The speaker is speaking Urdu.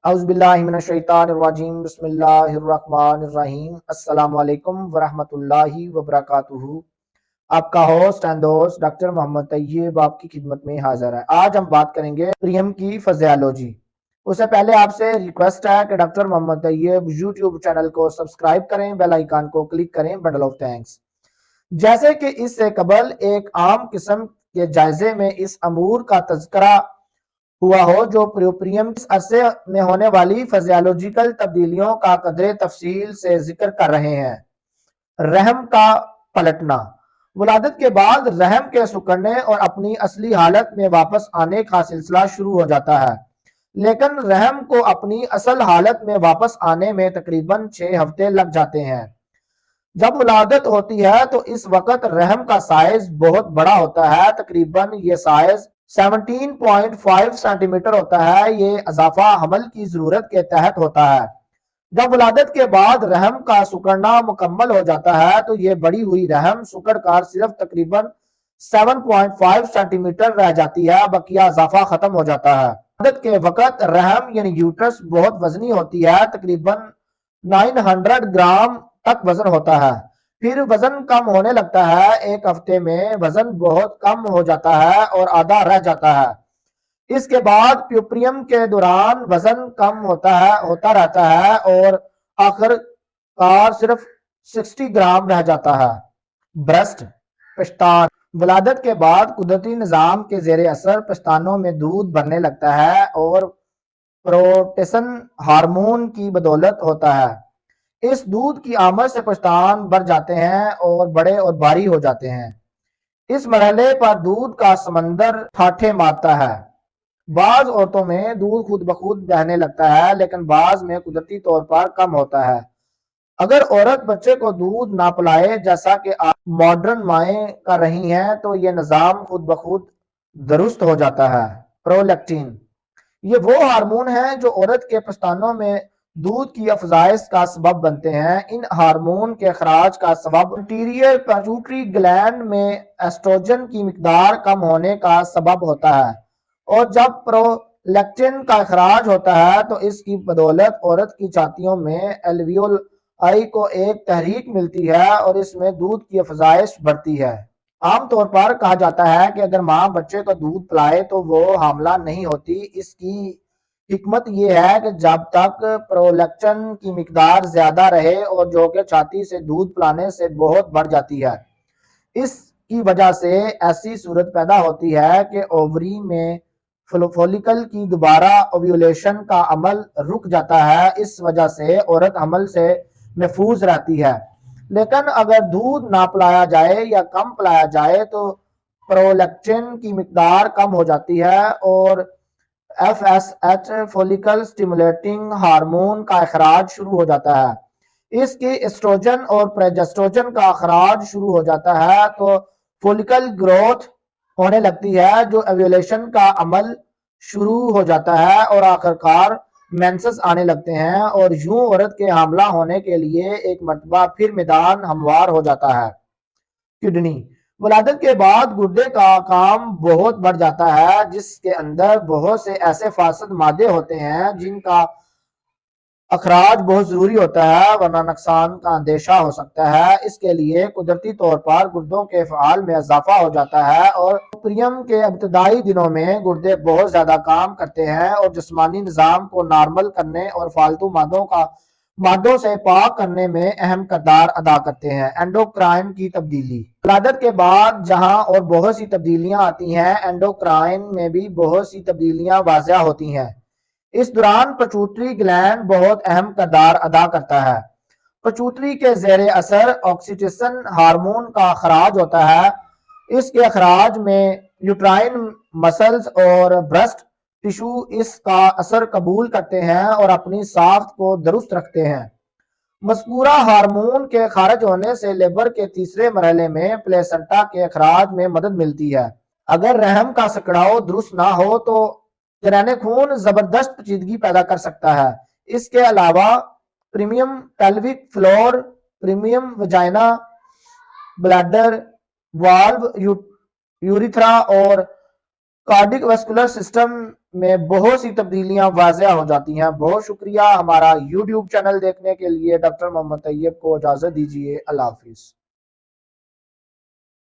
اعوذ باللہ من الشیطان الرجیم بسم اللہ الرحمن الرحیم السلام علیکم ورحمۃ اللہ وبرکاتہ۔ آپ کا ہوسٹ اینڈ دوست ڈاکٹر محمد طیب آپ کی خدمت میں حاضر ہے۔ آج ہم بات کریں گے پریم کی فزیالوجی۔ اس سے پہلے آپ سے ریکویسٹ ہے کہ ڈاکٹر محمد طیب یوٹیوب چینل کو سبسکرائب کریں، بیل آئیکن کو کلک کریں۔ Bundle of thanks. جیسے کہ اس سے قبل ایک عام قسم کے جائزے میں اس امور کا تذکرہ ہوا ہو جو پریم اس عرصے میں ہونے والی فزیالوجیکل تبدیلیوں کا قدر تفصیل سے ذکر کر رہے ہیں۔ رحم کا پلٹنا۔ ولادت کے بعد رحم کے سکڑنے اور اپنی اصلی حالت میں واپس آنے کا سلسلہ شروع ہو جاتا ہے، لیکن رحم کو اپنی اصل حالت میں واپس آنے میں تقریباً 6 ہفتے لگ جاتے ہیں۔ جب ولادت ہوتی ہے تو اس وقت رحم کا سائز بہت بڑا ہوتا ہے، تقریباً یہ سائز 17.5 سینٹی میٹر ہوتا ہے۔ یہ اضافہ حمل کی ضرورت کے تحت ہوتا ہے۔ جب ولادت کے بعد رحم کا سکڑنا مکمل ہو جاتا ہے تو یہ بڑی ہوئی رحم سکڑ کر صرف تقریباً 7.5 سینٹی میٹر رہ جاتی ہے، بقیہ اضافہ ختم ہو جاتا ہے۔ ولادت کے وقت رحم یعنی یوٹرس بہت وزنی ہوتی ہے، تقریباً 900 گرام تک وزن ہوتا ہے۔ پھر وزن کم ہونے لگتا ہے، ایک ہفتے میں وزن بہت کم ہو جاتا ہے اور آدھا رہ جاتا ہے۔ اس کے بعد پیوپریم کے دوران وزن کم ہوتا رہتا ہے اور آخر کار صرف 60 گرام رہ جاتا ہے۔ برسٹ پشتان۔ ولادت کے بعد قدرتی نظام کے زیر اثر پشتانوں میں دودھ بھرنے لگتا ہے اور پروٹیسن ہارمون کی بدولت ہوتا ہے۔ اس دودھ کی آمد سے پشتان بھر جاتے ہیں اور بڑے اور بھاری ہو جاتے ہیں۔ اس مرحلے پر دودھ کا سمندر ٹھاٹھے مارتا ہے۔ بعض عورتوں میں دودھ خود بخود بہنے لگتا ہے، لیکن بعض میں قدرتی طور پر کم ہوتا ہے۔ اگر عورت بچے کو دودھ نہ پلائے جیسا کہ آپ ماڈرن مائیں کر رہی ہیں تو یہ نظام خود بخود درست ہو جاتا ہے۔ پرولیکٹین۔ یہ وہ ہارمون ہیں جو عورت کے پستانوں میں دودھ کی افزائش کا سبب بنتے ہیں۔ ان ہارمون کے اخراج کا سبب انٹیریئر پیٹیوٹری گلینڈ میں ایسٹروجن کی مقدار کم ہونے کا سبب ہوتا ہے، اور جب پرولیکٹین کا اخراج ہوتا ہے تو اس کی بدولت عورت کی چھاتیوں میں ایلویولائی کو ایک تحریک ملتی ہے اور اس میں دودھ کی افزائش بڑھتی ہے۔ عام طور پر کہا جاتا ہے کہ اگر ماں بچے کو دودھ پلائے تو وہ حاملہ نہیں ہوتی۔ اس کی حکمت یہ ہے کہ جب تک پرولیکٹین کی مقدار زیادہ رہے اور جو کہ چھاتی سے دودھ پلانے سے بہت بڑھ جاتی ہے، اس کی وجہ سے ایسی صورت پیدا ہوتی ہے کہ اووری میں فولیکل کی دوبارہ اوویولیشن کا عمل رک جاتا ہے۔ اس وجہ سے عورت حمل سے محفوظ رہتی ہے، لیکن اگر دودھ نہ پلایا جائے یا کم پلایا جائے تو پرولیکٹین کی مقدار کم ہو جاتی ہے اور ایف ایس ایچ فولیکل سٹیمولیٹنگ ہارمون کا اخراج شروع ہو جاتا ہے۔ اس کی ایسٹروجن اور پروجسٹروجن کا اخراج شروع ہو جاتا ہے تو فولیکل گروتھ ہونے لگتی ہے، جو ایویولیشن کا عمل شروع ہو جاتا ہے اور آخر کار مینسز آنے لگتے ہیں، اور یوں عورت کے حاملہ ہونے کے لیے ایک مرتبہ پھر میدان ہموار ہو جاتا ہے۔ کڈنی۔ ولادت کے بعد گردے کا کام بہت بڑھ جاتا ہے، جس کے اندر بہت سے ایسے فاسد مادے ہوتے ہیں جن کا اخراج بہت ضروری ہوتا ہے، ورنہ نقصان کا اندیشہ ہو سکتا ہے۔ اس کے لیے قدرتی طور پر گردوں کے فعال میں اضافہ ہو جاتا ہے، اور پریم کے ابتدائی دنوں میں گردے بہت زیادہ کام کرتے ہیں اور جسمانی نظام کو نارمل کرنے اور فالتو مادوں سے پاک کرنے میں اہم کردار ادا کرتے ہیں۔ اینڈوکرائن کی تبدیلی۔ ولادت کے بعد جہاں اور بہت سی تبدیلیاں آتی ہیں، اینڈوکرائن میں بھی بہت سی تبدیلیاں واضح ہوتی ہیں۔ اس دوران پچوٹری گلینڈ بہت اہم کردار ادا کرتا ہے۔ پچوٹری کے زیر اثر آکسیٹوسن ہارمون کا اخراج ہوتا ہے۔ اس کے اخراج میں یوٹرائن مسلز اور برسٹ ٹشو اس کا اثر قبول کرتے ہیں اور اپنی ساخت کو درست رکھتے ہیں۔ مذکورہ ہارمون کے خارج ہونے سے لیبر کے تیسرے مرحلے میں پلیسنٹا کے اخراج میں مدد ملتی ہے۔ اگر رحم کا سکڑاؤ درست نہ ہو تو جرین خون زبردست پیچیدگی پیدا کر سکتا ہے۔ اس کے علاوہ perineum pelvic floor, perineum vagina, bladder, vulva, urethra اور کارڈک ویسکولر سسٹم میں بہت سی تبدیلیاں واضح ہو جاتی ہیں۔ بہت شکریہ ہمارا یوٹیوب چینل دیکھنے کے لیے۔ ڈاکٹر محمد طیب کو اجازت دیجیے، اللہ حافظ۔